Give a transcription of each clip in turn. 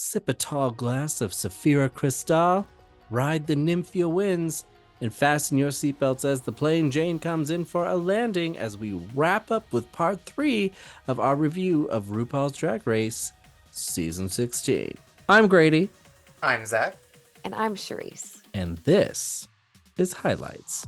Sip a tall glass of Saphira Cristal, ride the Nymphia winds, and fasten your seatbelts as the Plain Jane comes in for a landing as we wrap up with part 3 of our review of RuPaul's Drag Race Season 16. I'm Grady. I'm Zach. And I'm Charisse. And this is Highlights.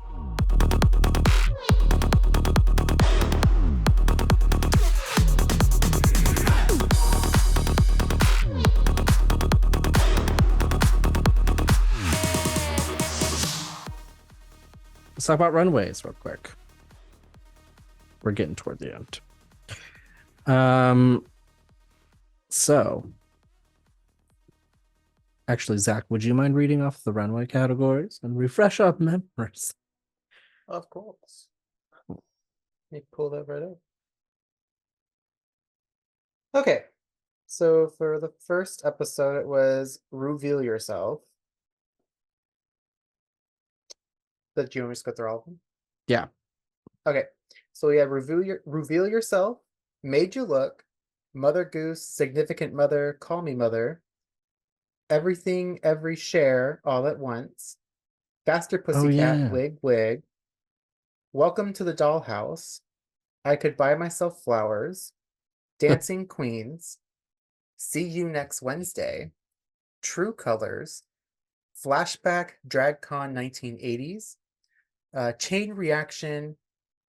Let's talk about runways real quick. We're getting toward the end. So actually, Zach, would you mind reading off the runway categories and refresh our memories? Of course. Let me pull that right up. Okay. So for the first episode, it was Reveal Yourself. Do you want me to go through all of them? Yeah. Okay. So we have Reveal Yourself, Made You Look, Mother Goose, Significant Mother, Call Me Mother, Everything, Every Share, All at Once, Faster Pussycat, Wig, Welcome to the Dollhouse, I Could Buy Myself Flowers, Dancing Queens, See You Next Wednesday, True Colors, Flashback DragCon 1980s, Chain Reaction,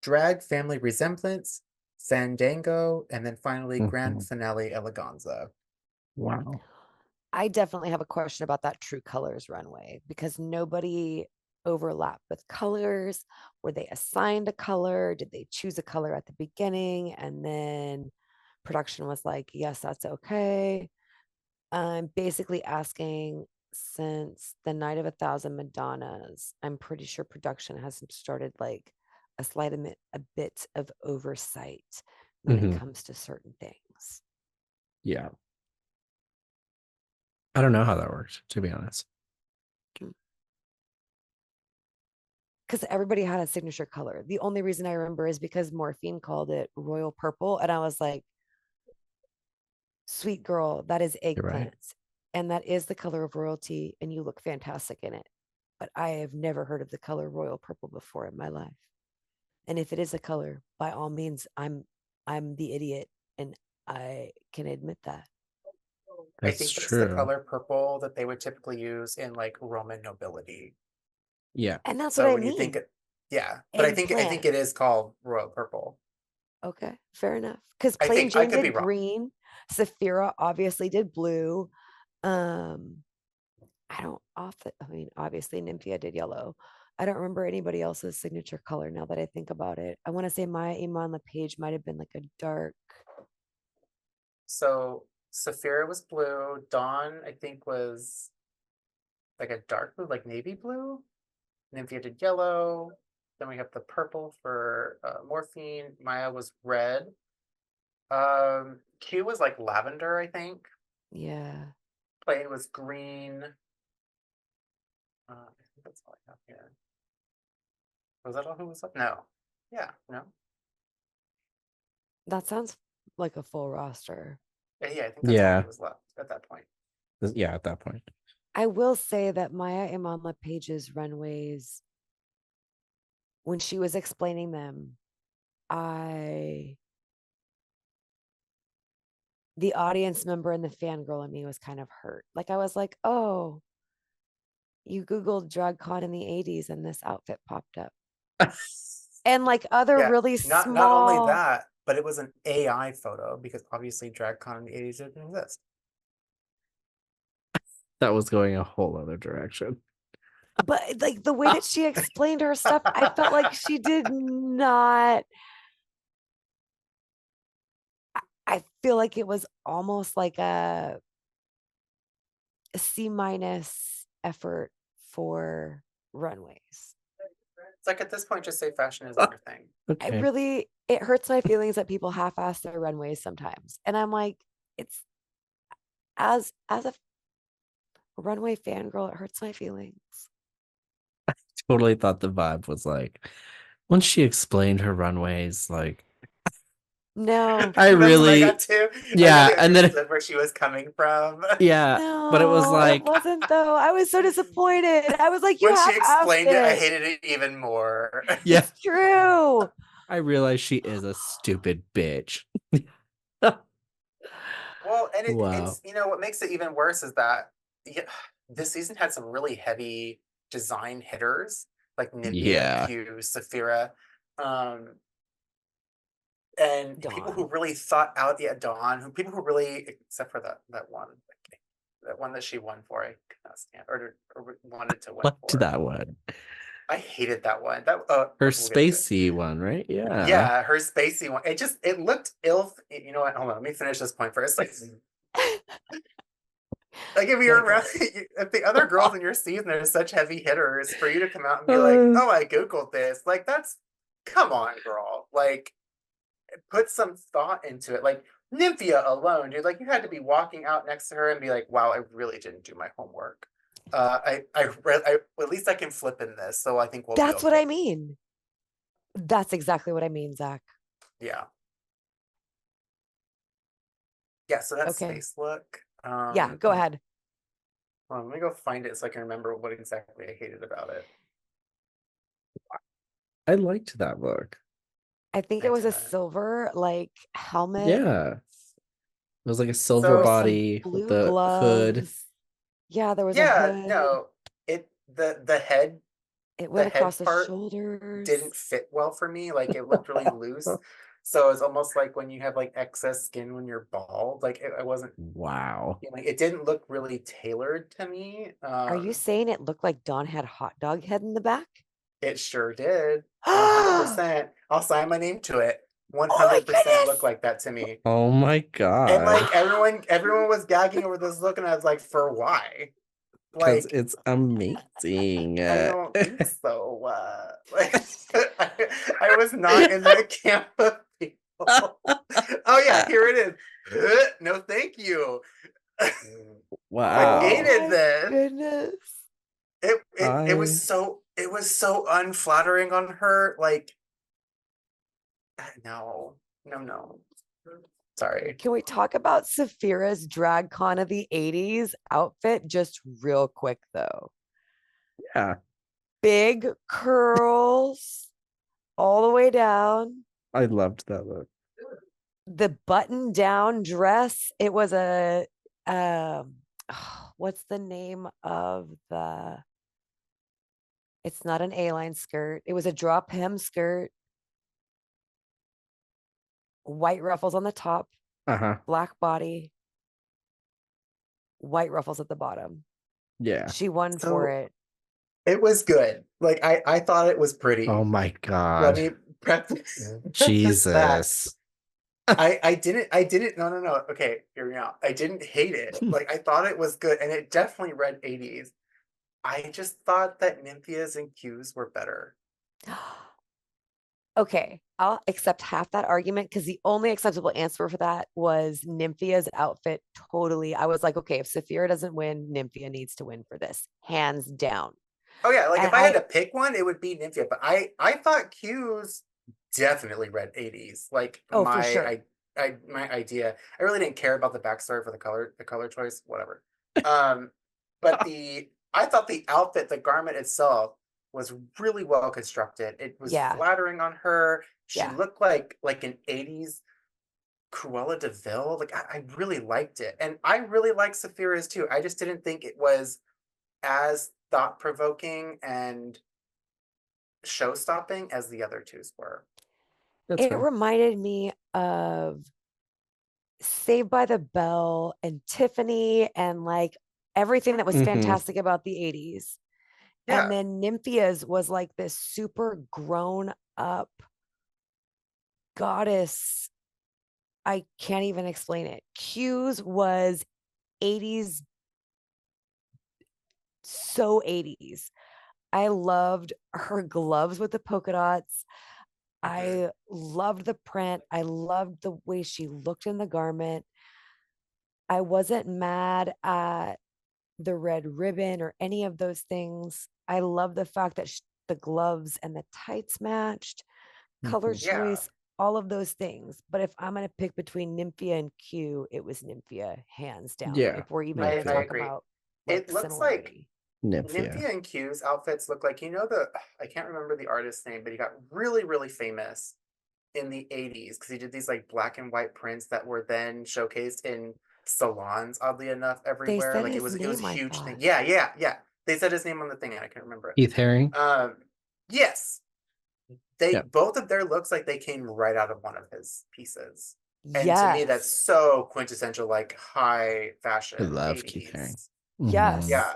Drag Family Resemblance, Fandango, and then finally Grand Finale Eleganza. Wow. I definitely have a question about that True Colors runway because nobody overlapped with colors. Were they assigned a color? Did they choose a color at the beginning? And then production was like, yes, that's okay. I'm basically asking, since the Night of 1,000 Madonnas, I'm pretty sure production has started like a bit of oversight when it comes to certain things. Yeah. I don't know how that worked, to be honest. Because everybody had a signature color. The only reason I remember is because Morphine called it royal purple. And I was like, sweet girl, that is eggplants. Right. And that is the color of royalty. And you look fantastic in it. But I have never heard of the color royal purple before in my life. And if it is a color, by all means, I'm the idiot. And I can admit that. I think it's the color purple that they would typically use in like Roman nobility. Yeah. And that's what I mean. But I think it is called royal purple. Okay, fair enough. Because Plain Jane did green. Saphira obviously did blue. Obviously Nymphia did yellow. I don't remember anybody else's signature color now that I think about it. I want to say mhi'ya on the page might have been like a dark. So Saphira was blue. Dawn, I think, was like a dark blue, like navy blue. Nymphia did yellow. Then we have the purple for Morphine. mhi'ya was red. Q was like lavender, I think. Yeah. Plain was green. I think that's all I have here. Was that all who was up? No. Yeah, no. That sounds like a full roster. Yeah, I think that's all who was left at that point. Yeah, at that point. I will say that mhi'ya Imama Page's runways, when she was explaining them, the audience member and the fangirl in me was kind of hurt. Like I was like, oh, you Googled DragCon in the 80s and this outfit popped up. And like other really small. Not only that, but it was an AI photo because obviously DragCon in the 80s didn't exist. That was going a whole other direction. But like the way that she explained her stuff, I felt like she did not. I feel like it was almost like a C- effort for runways. It's like at this point, just say fashion is everything. Okay. It hurts my feelings that people half-ass their runways sometimes. And I'm like, it's as a runway fangirl, it hurts my feelings. I totally thought the vibe was like, once she explained her runways, like No. I That's what I really, got too. yeah, I and then understood where she was coming from. yeah, but it was No, it like, wasn't though. I was so disappointed. I was like, you When she have explained it, I outfit. hated it even more. yeah, It's true. I realized she is a stupid bitch. Well, and Wow. it's what makes it even worse is that this season had some really heavy design hitters like Nymphia, Yeah. Q, Saphira, um, and people who Dawn. really thought out Dawn, people who really, except for that one that she won for, I could not stand or wanted to win What to for. that one? I hated that one. Her we'll get to it. spacey one, right? Yeah. Yeah, her spacey one. It looked ill. You know what? Hold on, let me finish this point first. Like if you're around, if the other girls in your season are such heavy hitters, for you to come out and be like, "Oh, I googled this," like come on, girl. Like, put some thought into it. Like Nymphia alone, dude. Like you had to be walking out next to her and be like, "Wow, I really didn't do my homework." At least I can flip in this, so I think we'll be That's what okay. I mean. That's exactly what I mean, Zach. Yeah. Yeah. So that's Okay. space look. Yeah, go ahead. Let me go find it so I can remember what exactly I hated about it. I liked that look. I think I it was a didn't. silver like helmet. Yeah. It was like a silver There was some body with blue the hood. gloves. Yeah, there was a Yeah, hood. no. The head It the went across head the part shoulders. didn't fit well for me. Like it looked really loose. So it's almost like when you have like excess skin when you're bald. Like it wasn't, Wow. like it didn't look really tailored to me. Are you saying it looked like Dawn had hot dog head in the back? It sure did. Oh 100%. I'll sign my name to it. my 100% looked goodness. like that to me. Oh my And god. like everyone was gagging over this look, and I was like, for why? Because Like, it's amazing. I don't think so. Like, I was not in that camp of people. Oh yeah, here it is. No, thank you. I Wow. Oh hated my this. goodness. It I was so unflattering on her. Like, no, no. Sorry. Can we talk about Saphira's drag con of the 80s outfit just real quick though? yeah. Big curls all the way down. I loved that look. The button down dress. It was a what's the name of the it's not an A-line skirt. It was a drop hem skirt, white ruffles on the top, Uh-huh. black body, white ruffles at the bottom. Yeah. She won for So it. it was good. Like I thought it was pretty. Oh my Let god. me preface that. Jesus. I didn't no. Okay, hear me out. I didn't hate it. Like I thought it was good, and it definitely read 80s. I just thought that Nymphia's and Q's were better. Okay, I'll accept half that argument because the only acceptable answer for that was Nymphia's outfit. Totally. I was like, okay, if Saphira doesn't win, Nymphia needs to win for this, hands down. Oh yeah, like And if I had to pick one, it would be Nymphia. But I thought Q's definitely read 80s. Like oh, for sure. my idea. I really didn't care about the backstory for the color choice, whatever. But I thought the outfit, the garment itself, was really well constructed. It was Yeah. flattering on her. She Yeah. looked like an 80s Cruella de Vil. Like I really liked it. And I really like Saphira's too. I just didn't think it was as thought-provoking and show-stopping as the other twos were. That's It fair. reminded me of Saved by the Bell and Tiffany and like everything that was Mhm. fantastic about the 80s. Yeah. And then Nymphia's was like this super grown up goddess. I can't even explain it. Q's was 80s, so 80s. I loved her gloves with the polka dots. I loved the print. I loved the way she looked in the garment. I wasn't mad at the red ribbon or any of those things. I love the fact that the gloves and the tights matched. Color Mhm. Yeah. choice all of those things. But if I'm gonna pick between Nymphia and Q, it was Nymphia, hands down. Yeah, If we're even Nymphia. gonna I talk agree. about It like looks like similarity. Nymphia. Nymphia and Q's outfits look like, I can't remember the artist's name, but he got really, really famous in the 80s because he did these like black and white prints that were then showcased in salons, oddly enough, They everywhere. said Like it his was a name, I huge thing. thought. Yeah. They said his name on the thing and I can't remember it. Keith Haring. Yes. They Yep. both of their looks like they came right out of one of his pieces. And to me, that's Yes. so quintessential, like high fashion I love 80s. Keith Haring. Yes. Yeah.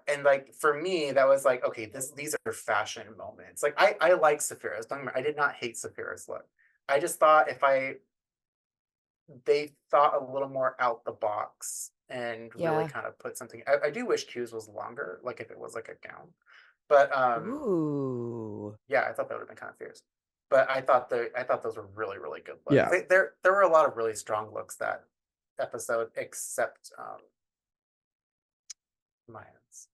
And like for me, that was like, okay, these are fashion moments. Like I like Saphira's. I did not hate Saphira's look. I just thought they thought a little more out the box and really Yeah. kind of put something. I do wish Q's was longer, like if it was like a gown. But Ooh. yeah, I thought that would have been kind of fierce. But I thought those were really, really good looks. Yeah. There were a lot of really strong looks that episode, except Maya's.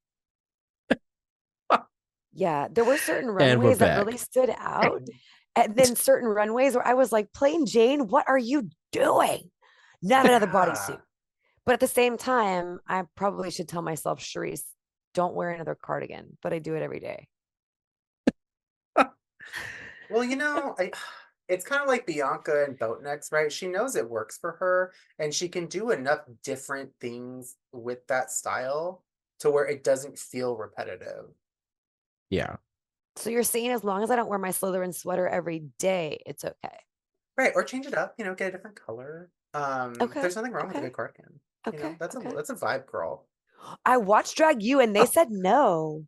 Yeah, there were certain And we're runways that back. really stood out. And then certain runways where I was like, Plain Jane, what are you doing? Not another bodysuit. But at the same time, I probably should tell myself, Charisse, don't wear another cardigan. But I do it every day. Well, it's kind of like Bianca and Boatnecks, right? She knows it works for her, and she can do enough different things with that style to where it doesn't feel repetitive. Yeah. So you're saying as long as I don't wear my Slytherin sweater every day, it's okay. Right. Or change it up, get a different color. Okay. There's nothing wrong with a Okay. good cardigan. Okay. That's Okay. a vibe, girl. I watched Drag You and they said no.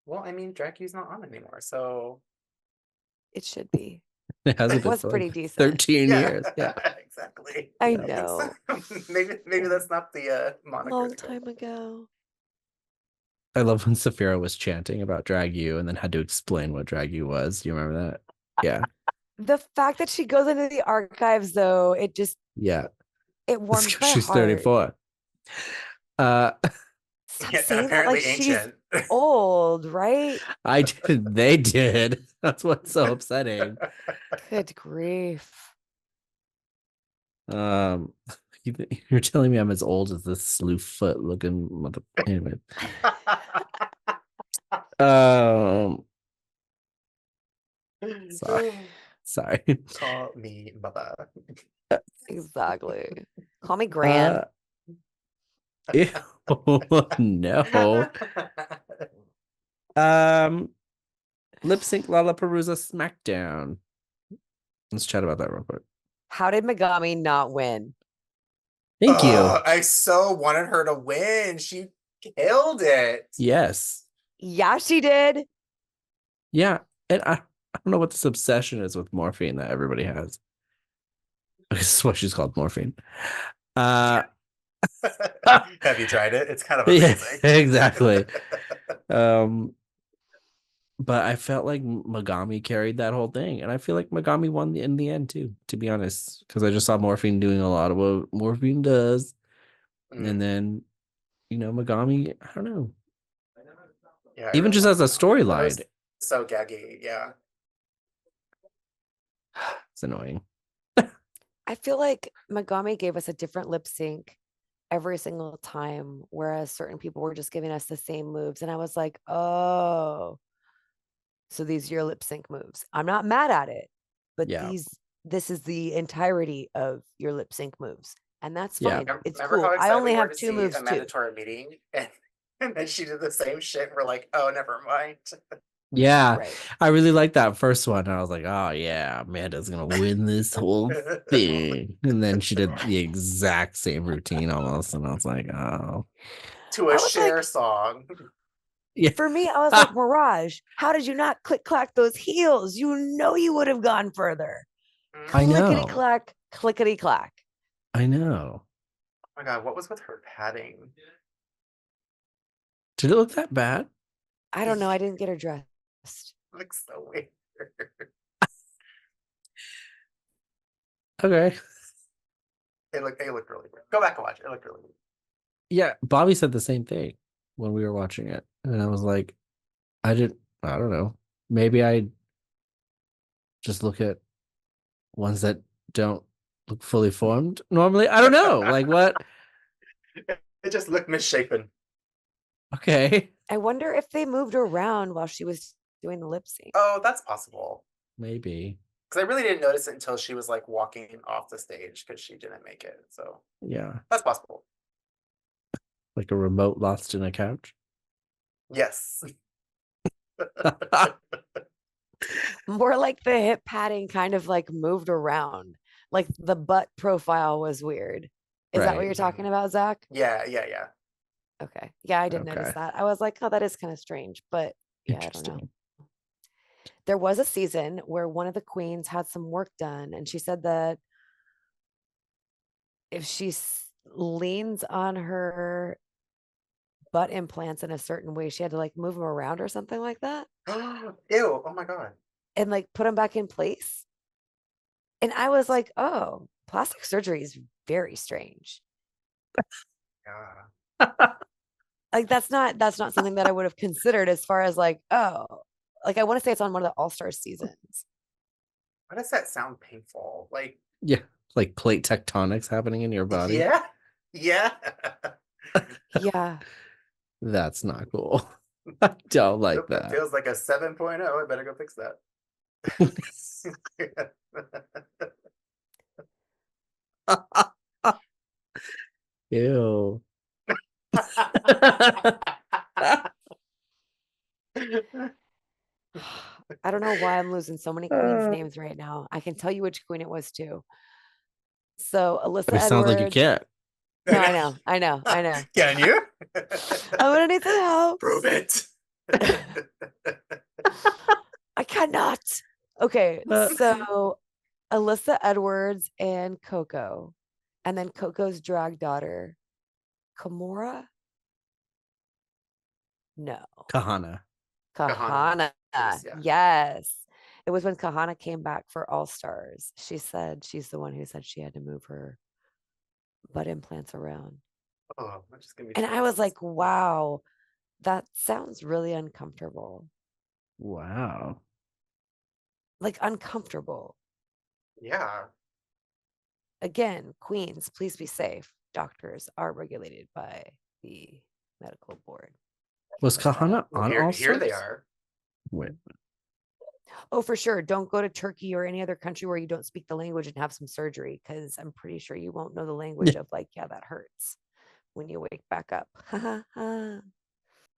Well, I mean, Drag U's not on anymore, so It should be. It hasn't It been was for pretty like decent. 13 years. Yeah. Exactly. I Yeah. know. Maybe that's not the moniker. Long to go time with. ago. I love when Saphira was chanting about Drag You and then had to explain what Drag You was. Do you remember that? Yeah. The fact that she goes into the archives, though, it Yeah. warms my She's heart. 34. Stop Yeah, and saying that apparently like ancient. she's old, right? I did. They did. That's what's so upsetting. Good grief. You're telling me I'm as old as this slew foot looking mother. Anyway. Sorry. Call me Baba. Exactly. Call me Gran. Ew, no. Lip sync Lalaparuza Smackdown. Let's chat about that real quick. How did Megami not win? Thank you. I so wanted her to win. She killed it. Yes. Yeah, she did. Yeah. And I don't know what this obsession is with morphine that everybody has. This is what she's called, morphine. Have you tried it? It's kind of amazing. Yeah, exactly. But I felt like Megami carried that whole thing, and I feel like Megami won in the end too, to be honest, because I just saw Morphine doing a lot of what Morphine does, and then Megami, I don't know, Yeah, even just as a storyline, so gaggy. Yeah, it's annoying. I feel like Megami gave us a different lip sync every single time, whereas certain people were just giving us the same moves, and I was like, oh. So these are your lip sync moves. I'm not mad at it, but Yeah. this is the entirety of your lip sync moves. And that's fine. Yeah. It's Remember cool. how I excited only we were have to two see moves a too. mandatory meeting, and then she did the same shit. We're like, oh, never mind. Yeah, Right. I really liked that first one. I was like, oh yeah, Amanda's gonna win this whole thing. And then she did the exact same routine almost, and I was like, oh. To a Cher song. Yeah. For me, I was like, Mirage, how did you not click clack those heels? You know you would have gone further. I know. Clickety clack, clickety clack. I know. Oh my god, what was with her padding? Did it look that bad? I don't know. I didn't get her dressed. Looks so weird. Okay. It looked really weird. Go back and watch it. It looked really weird. Yeah, Bobby said the same thing when we were watching it. And I was like, I don't know. Maybe I just look at ones that don't look fully formed normally? I don't know. Like what? It just looked misshapen. Okay. I wonder if they moved around while she was doing the lip sync. Oh, that's possible. Maybe. Because I really didn't notice it until she was like walking off the stage because she didn't make it. So Yeah. that's possible. Like a remote lost in a couch. Yes. More like the hip padding kind of like moved around. Like the butt profile was weird. Is that what Right. you're talking about, Zach? Yeah. Okay. Yeah, I did notice Okay. that. I was like, oh, that is kind of strange, but yeah, I don't know. Interesting. There was a season where one of the queens had some work done, and she said that if she leans on her butt implants in a certain way, she had to like move them around or something like that Ew. Oh my God. and like put them back in place. And I was like, oh, plastic surgery is very strange. Yeah. Like that's not something that I would have considered as far as like, oh, like I want to say it's on one of the All-Star seasons. Why does that sound painful? Like, Yeah. Like plate tectonics happening in your body. yeah. Yeah. Yeah. That's not cool. I don't like Nope, that that. feels like a 7.0. I better go fix that. Ew. I don't know why I'm losing so many queens' names right now. I can tell you which queen it was too. So Alyssa It sounds like you Edwards. can't. No, I know. Can you? I'm gonna need some help. Prove it. I cannot. Okay, Uh, so Alyssa Edwards and Coco, and then Coco's drag daughter, Kimora. No, Kahana. Kahana. Yes, yeah. Yes. It was when Kahana came back for All Stars. She said she's the one who said she had to move her butt implants around. Oh, I'm just gonna be And I was like, wow, that sounds really uncomfortable. Wow. Like uncomfortable. yeah. Again, queens, please be safe. Doctors are regulated by the medical board. Was Kahana Well, on All here they Stars? are. Wait. Oh, for sure. Don't go to Turkey or any other country where you don't speak the language and have some surgery, because I'm pretty sure you won't know the language of like, yeah, that hurts when you wake back up. Was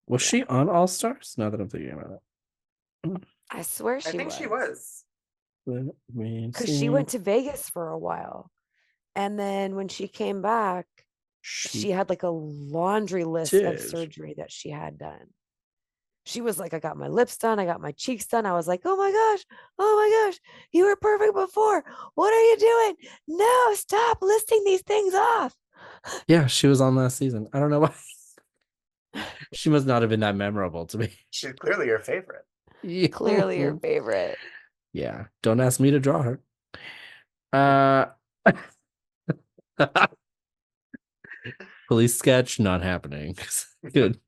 Yeah. she on All Stars? Now that I'm thinking about it. I swear I think she was. Let me because see. she went to Vegas for a while. And then when she came back, she had like a laundry list of did. surgery that she had done. She was like, I got my lips done. I got my cheeks done. I was like, oh my gosh, you were perfect before. What are you doing? No, stop listing these things off. Yeah, she was on last season. I don't know why. She must not have been that memorable to me. She's clearly your favorite. Clearly your favorite. Yeah. Don't ask me to draw her. Uh police sketch not happening. Good.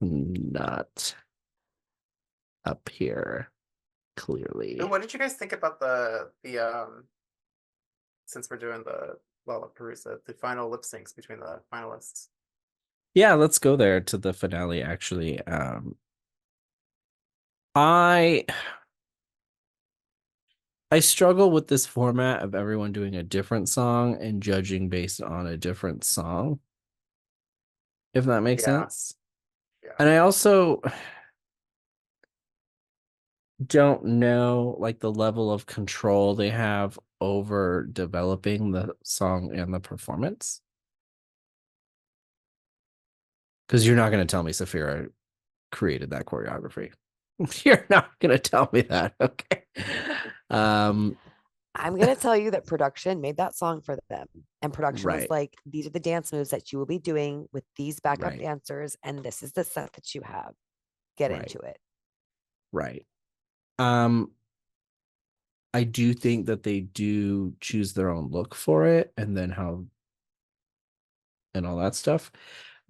Not up here. Clearly. And what did you guys think about the since we're doing the Lalaparuza, the final lip syncs between the finalists? Yeah, let's go there to the finale actually. I struggle with this format of everyone doing a different song and judging based on a different song. If that makes sense. Yeah. And I also don't know like the level of control they have over developing the song and the performance. Because you're not going to tell me Saphira created that choreography. You're not going to tell me that. Okay. I'm going to tell you that production made that song for them. And production was Right. like, these are the dance moves that you will be doing with these backup Right. dancers. And this is the set that you have. Get Right. into it. Right. I do think that they do choose their own look for it and then how and all that stuff.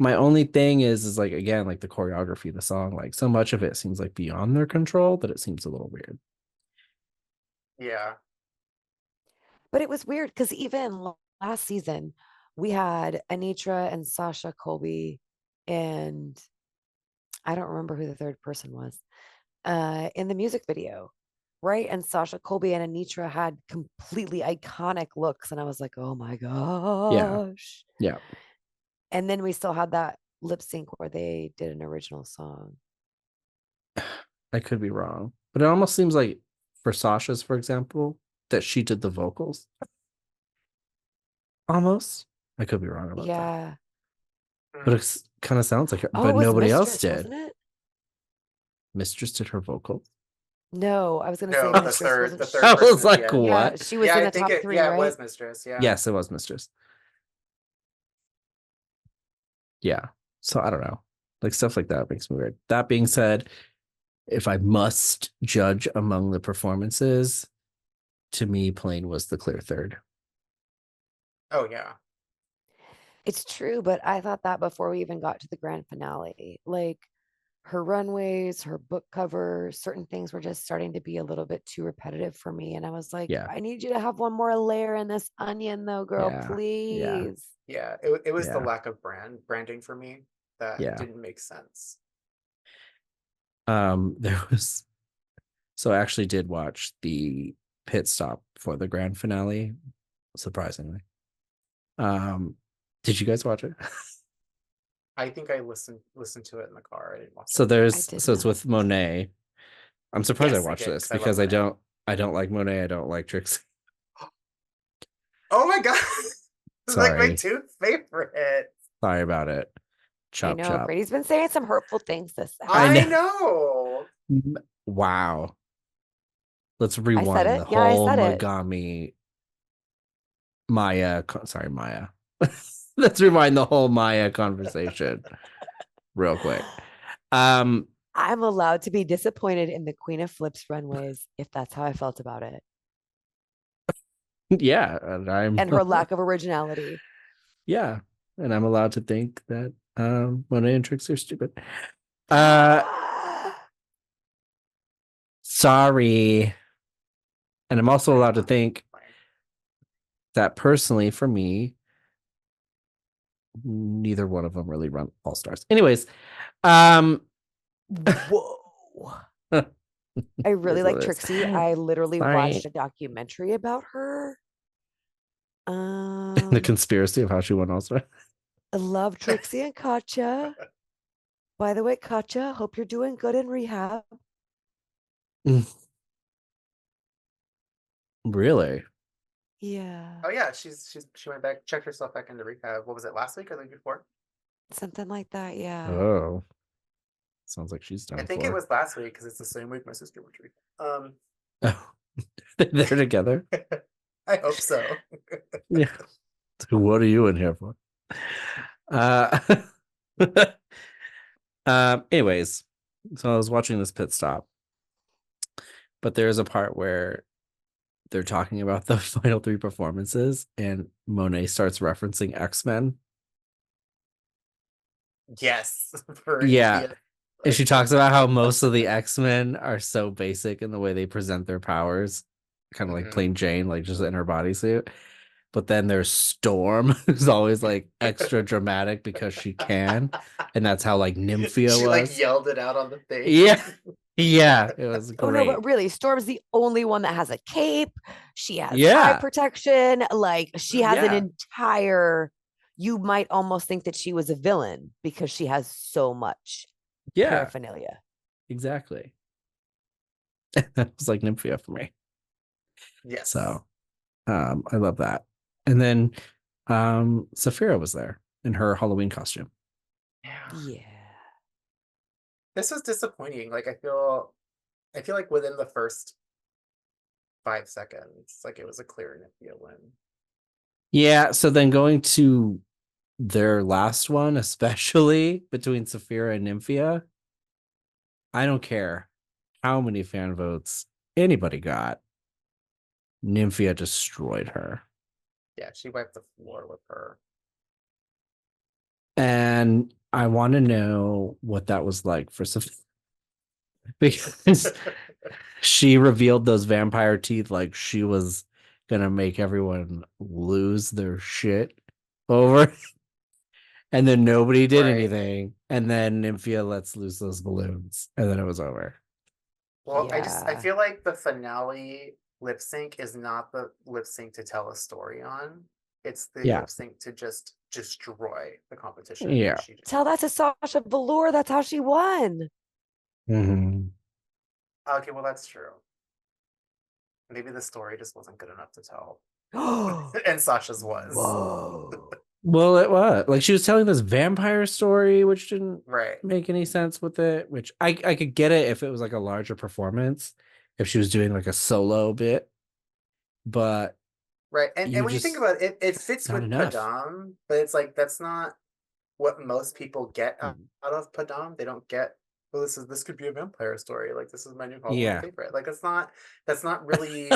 My only thing is like, again, like the choreography of the song, like so much of it seems like beyond their control that it seems a little weird. Yeah. But it was weird because even last season, we had Anitra and Sasha Colby, and I don't remember who the third person was in the music video, right? And Sasha Colby and Anitra had completely iconic looks, and I was like, oh my gosh. Yeah. And then we still had that lip sync where they did an original song. I could be wrong, but it almost seems like for Sasha's, for example, that she did the vocals. Almost. I could be wrong about that. Yeah. But it kind of sounds like her, Oh, but it was nobody else Mistress, did. wasn't it? Mistress did her vocals. No, I was gonna say No, the Mistress third wasn't. the I third person was at like, the end. Yeah, what? she was Yeah, in I the think top three, it right? was Mistress, yeah. Yes, it was Mistress. Yeah. So I don't know. Like stuff like that makes me weird. That being said, if I must judge among the performances, to me, Plain was the clear third. Oh yeah. It's true, but I thought that before we even got to the grand finale. Like her runways, her book cover, certain things were just starting to be a little bit too repetitive for me. And I was like, Yeah. I need you to have one more layer in this onion, though, girl, Yeah. please. Yeah, it was the Yeah. lack of branding for me that Yeah. didn't make sense. There was, so I actually did watch the pit stop for the grand finale, surprisingly. Did you guys watch it? I think I listened to it in the car. I didn't watch So it. there's did so it's not. with Monet. I'm surprised Yes, I I watched did, this 'cause I love because I Monet. don't like Monet. I don't like Trixie. Oh my god. This is like my Sorry. two favorites. Sorry about it. I Chop know chop. Brady's been saying some hurtful things this I episode. know. Wow. Let's I said rewind the it. Yeah, I whole said it. Megami Maya. Sorry, Maya. Let's rewind the whole Maya conversation real quick. I'm allowed to be disappointed in the Queen of Flips runways if that's how I felt about it. Yeah, and And her lack of originality. yeah, and I'm allowed to think that Monet and Trixie are stupid. Sorry. And I'm also allowed to think that personally, for me, neither one of them really run All Stars. Anyways, Whoa. I really Here's like what it is. Trixie. I literally Sorry. watched a documentary about her. The conspiracy of how she won All Stars. I love Trixie and Katya. By the way, Katya, hope you're doing good in rehab. Really? Yeah. Oh yeah, she went back, checked herself back into rehab. What was it, last week or the week before? Something like that, yeah. Oh. Sounds like she's done I think it was last week because it's the same week my sister went to rehab. Oh. They're together? I hope so. Yeah. So what are you in here for? Anyways, so I was watching this pit stop, but there's a part where they're talking about the final three performances and Monet starts referencing X-Men. Yes. Yeah. And she talks about how most of the X-Men are so basic in the way they present their powers, kind of like plain Jane, like just in her bodysuit. But then there's Storm, who's always like extra dramatic because she can. And that's how like Nymphia she was. like yelled it out on the thing. Yeah. Yeah. It was great. Oh no, but really, Storm's the only one that has a cape. She has Yeah. eye protection. Like she has an Yeah. entire, you might almost think that she was a villain because she has so much paraphernalia. Exactly. That was like Nymphia for me. Yes. So I love that. And then Saphira was there in her Halloween costume. Yeah. This was disappointing. Like I feel like within the first 5 seconds, like it was a clear Nymphia win. Yeah, so then going to their last one, especially between Saphira and Nymphia, I don't care how many fan votes anybody got. Nymphia destroyed her. Yeah, she wiped the floor with her. And I want to know what that was like for Saphira. Because she revealed those vampire teeth like she was gonna make everyone lose their shit over. And then nobody did Right. anything. And then Nymphia lets loose those balloons. And then it was over. Well, I Yeah. feel like the finale lip sync is not the lip sync to tell a story on. It's the Yeah. lip sync to just destroy the competition. Yeah. She just, Tell that to Sasha Velour. That's how she won. Mhm. okay, well that's true. Maybe the story just wasn't good enough to tell. Whoa. And Sasha's was. Well, it was like she was telling this vampire story, which didn't Right. make any sense with it. Which I could get it if it was like a larger performance, if she was doing like a solo bit, but Right. And you when you think just about it, it fits not with enough. Padam, but it's like that's not what most people get out Mm. of Padam. They don't get, well, this could be a vampire story. Like this is my new Halloween Yeah. favorite. Like that's not really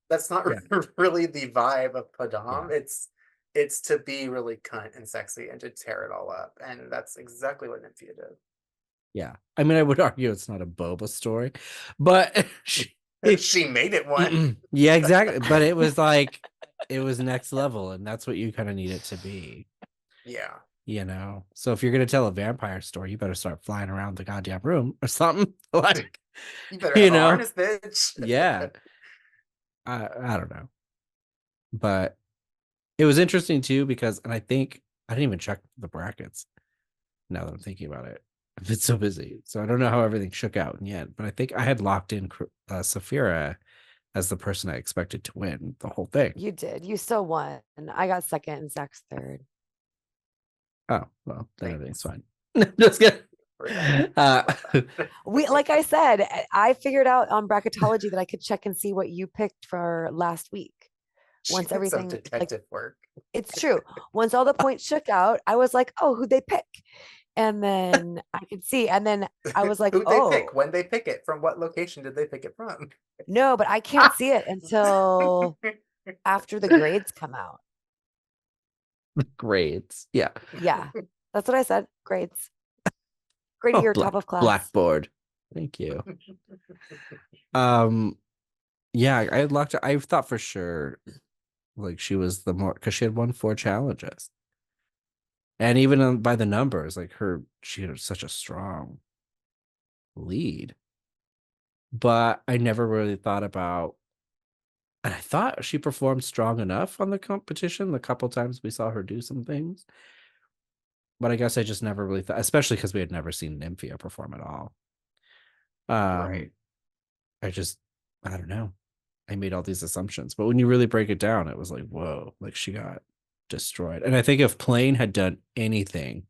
that's not Yeah. really the vibe of Yeah. Padam. It's to be really cunt and sexy and to tear it all up. And that's exactly what Nymphia did. Yeah. I mean, I would argue it's not a boba story, but She made it one. yeah, exactly. But it was like it was next level, and that's what you kind of need it to be. Yeah. You know, so if you're gonna tell a vampire story, you better start flying around the goddamn room or something. Like, You better you have a know, harness, bitch. yeah. I don't know, but it was interesting too because, and I think I didn't even check the brackets. Now that I'm thinking about it, I've been so busy, so I don't know how everything shook out in the end. But I think I had locked in Saphira as the person I expected to win the whole thing. You did. You still won. I got second and Zach's third. Oh well, then Thanks. everything's fine. Just kidding. We, like I said, I figured out on bracketology that I could check and see what you picked for last week. She Once did some everything, like, detective work. it's true. Once all the points shook out, I was like, oh, who'd they pick? And then I could see. And then I was like, Who'd they oh, pick? When they pick it? From what location did they pick it from? no, but I can't see it until after the grades come out. Grades, yeah. Yeah, that's what I said. Grades. Grade of your top of class. Blackboard. Thank you. Yeah, I had locked. I thought for sure, like she was the more because she had won 4 challenges, and even by the numbers, like she had such a strong lead. But I never really thought about, and I thought she performed strong enough on the competition. The couple times we saw her do some things, but I guess I just never really thought, especially because we had never seen Nymphia perform at all. Right. I don't know. I made all these assumptions, but when you really break it down, it was like, whoa, like she got destroyed. And I think if Plane had done anything,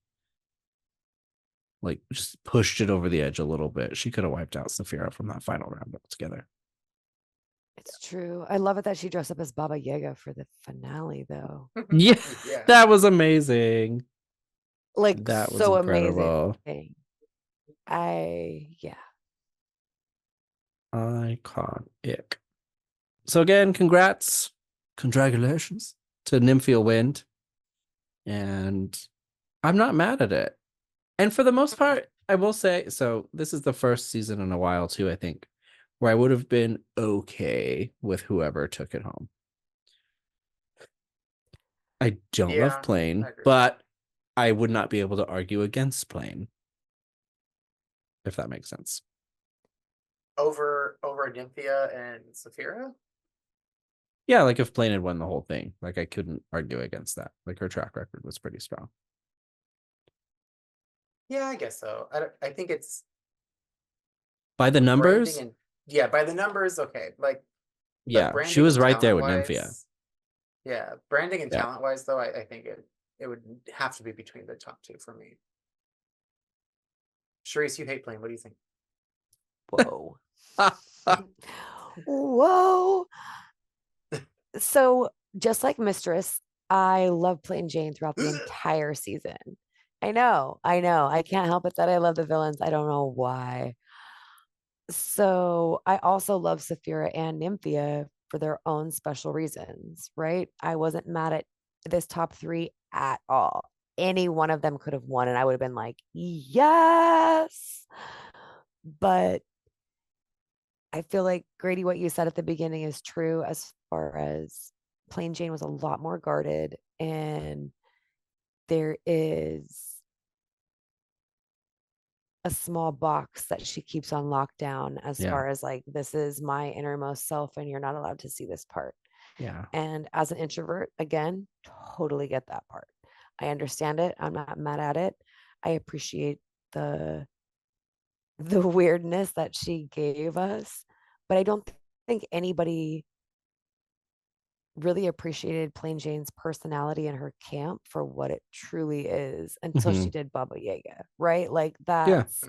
like just pushed it over the edge a little bit, she could have wiped out Saphira from that final round altogether. It's true. I love it that she dressed up as Baba Yaga for the finale, though. Yeah, Yeah. that was amazing. Like, That was so incredible. amazing. Yeah. Iconic. So again, congratulations to Nymphia Wind. And I'm not mad at it. And for the most part, I will say, so this is the first season in a while too, I think, where I would have been okay with whoever took it home. I don't love I Plane, agree. but I would not be able to argue against Plane, if that makes sense. Over Nymphia and Saphira? Yeah, like if Plane had won the whole thing, like I couldn't argue against that. Like her track record was pretty strong. Yeah, I guess so. I think it's By the numbers, branding and yeah, by the numbers, okay. Like, but yeah, she branding was and right there talent with Nymphia. wise, yeah, branding and Yeah. talent wise, though, I think it would have to be between the top 2 for me. Charisse, you hate Plane. What do you think? Whoa. Whoa. So just like Mistress, I love playing Jane throughout the entire season. I know. I can't help it that I love the villains. I don't know why. So I also love Saphira and Nymphia for their own special reasons, right? I wasn't mad at this top 3 at all. Any one of them could have won, and I would have been like, yes. But I feel like, Grady, what you said at the beginning is true as far as Plain Jane was a lot more guarded, and there is a small box that she keeps on lockdown as Yeah. far as like, this is my innermost self and you're not allowed to see this part. Yeah. And as an introvert, again, totally get that part. I understand it. I'm not mad at it. I appreciate the weirdness that she gave us, but I don't think anybody really appreciated Plain Jane's personality and her camp for what it truly is until she did Baba Yaga, right? Like Yeah. that's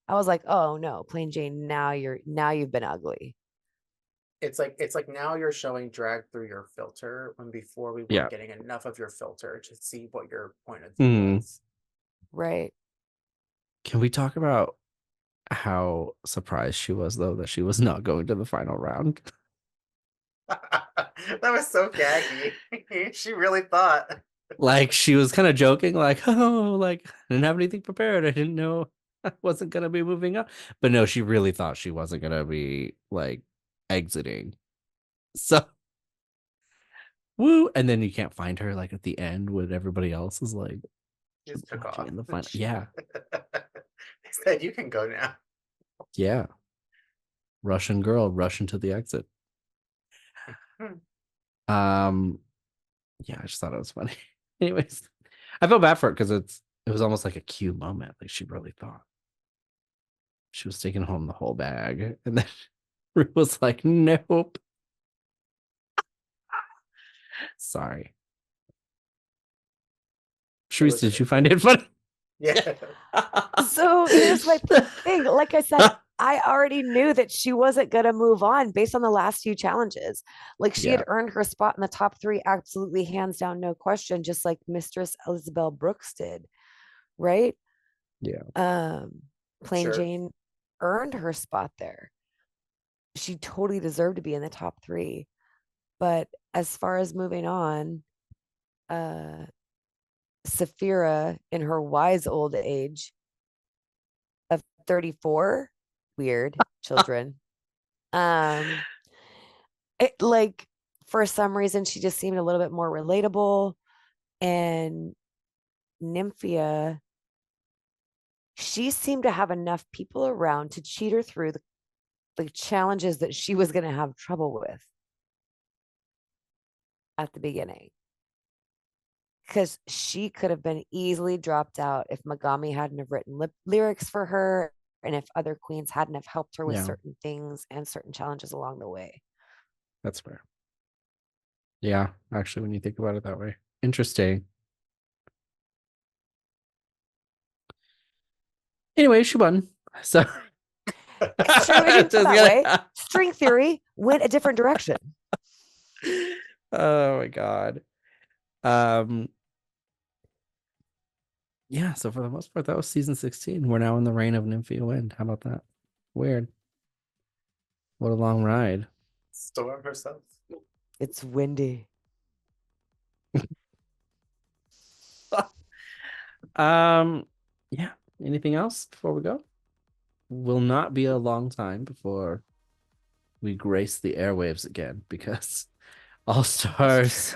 I was like, oh no, Plain Jane, now you've been ugly. It's like now you're showing drag through your filter when before we Yeah. weren't getting enough of your filter to see what your point of view was. Right. Can we talk about how surprised she was, though, that she was not going to the final round? That was so gaggy. She really thought. Like, she was kind of joking, like, oh, like, I didn't have anything prepared. I didn't know I wasn't going to be moving up. But no, she really thought she wasn't going to be, like, exiting. So, woo. And then you can't find her, like, at the end when everybody else is, like, Just took watching off. in the final. Yeah. They said you can go now. Yeah. Russian girl, rush into the exit. Yeah, I just thought it was funny. Anyways, I felt bad for it because it was almost like a cue moment. Like, she really thought she was taking home the whole bag, and then Ru was like, "Nope." Sorry. Sharice, did you find it funny? Yeah. So here's my thing. Like I said, I already knew that she wasn't going to move on based on the last few challenges. Like she had earned her spot in the top 3, absolutely hands down, no question, just like Mistress Elizabeth Brooks did. Right. Yeah. Plain Jane earned her spot there. She totally deserved to be in the top 3. But as far as moving on, Saphira in her wise old age of 34, weird children. It, like, for some reason she just seemed a little bit more relatable, and Nymphia, she seemed to have enough people around to cheat her through the challenges that she was going to have trouble with at the beginning, because she could have been easily dropped out if Megami hadn't have written lyrics for her, and if other queens hadn't have helped her with certain things and certain challenges along the way. That's fair. Yeah, actually, when you think about it that way. Interesting. Anyway, she won. So It's true. It didn't go that way. String theory went a different direction. Oh my god. Yeah, so for the most part, that was season 16. We're now in the reign of Nymphia Wind. How about that? Weird. What a long ride. Storm herself. It's windy. Yeah. Anything else before we go? Will not be a long time before we grace the airwaves again, because All Stars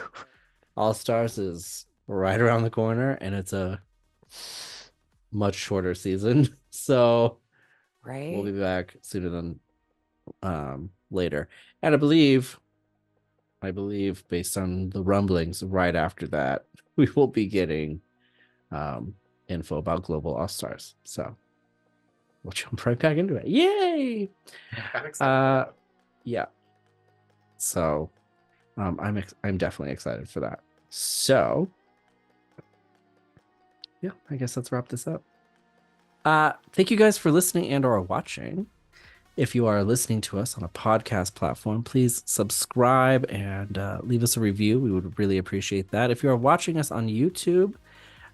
is right around the corner, and it's a much shorter season. So we'll be back sooner than later. And I believe based on the rumblings, right after that, we will be getting info about Global All Stars. So we'll jump right back into it. Yay! I'm excited. Yeah. So I'm definitely excited for that. So yeah, I guess let's wrap this up. Thank you guys for listening and or watching. If you are listening to us on a podcast platform, please subscribe and leave us a review. We would really appreciate that. If you are watching us on YouTube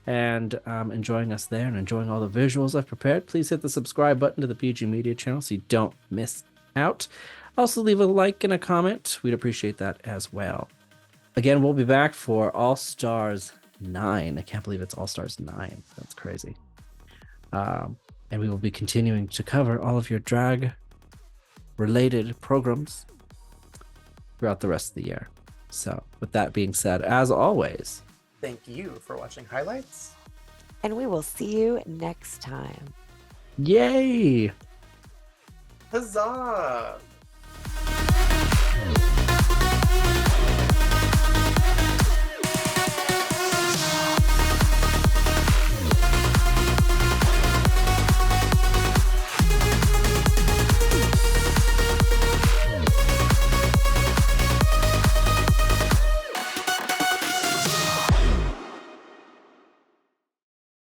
and enjoying us there and enjoying all the visuals I've prepared, please hit the subscribe button to the PG Media channel so you don't miss out. Also, leave a like and a comment. We'd appreciate that as well. Again, we'll be back for All Stars 9. I can't believe it's All Stars 9. That's crazy. And we will be continuing to cover all of your drag related programs throughout the rest of the year. So, with that being said, as always, Thank you for watching highlights. And we will see you next time. yay! Huzzah!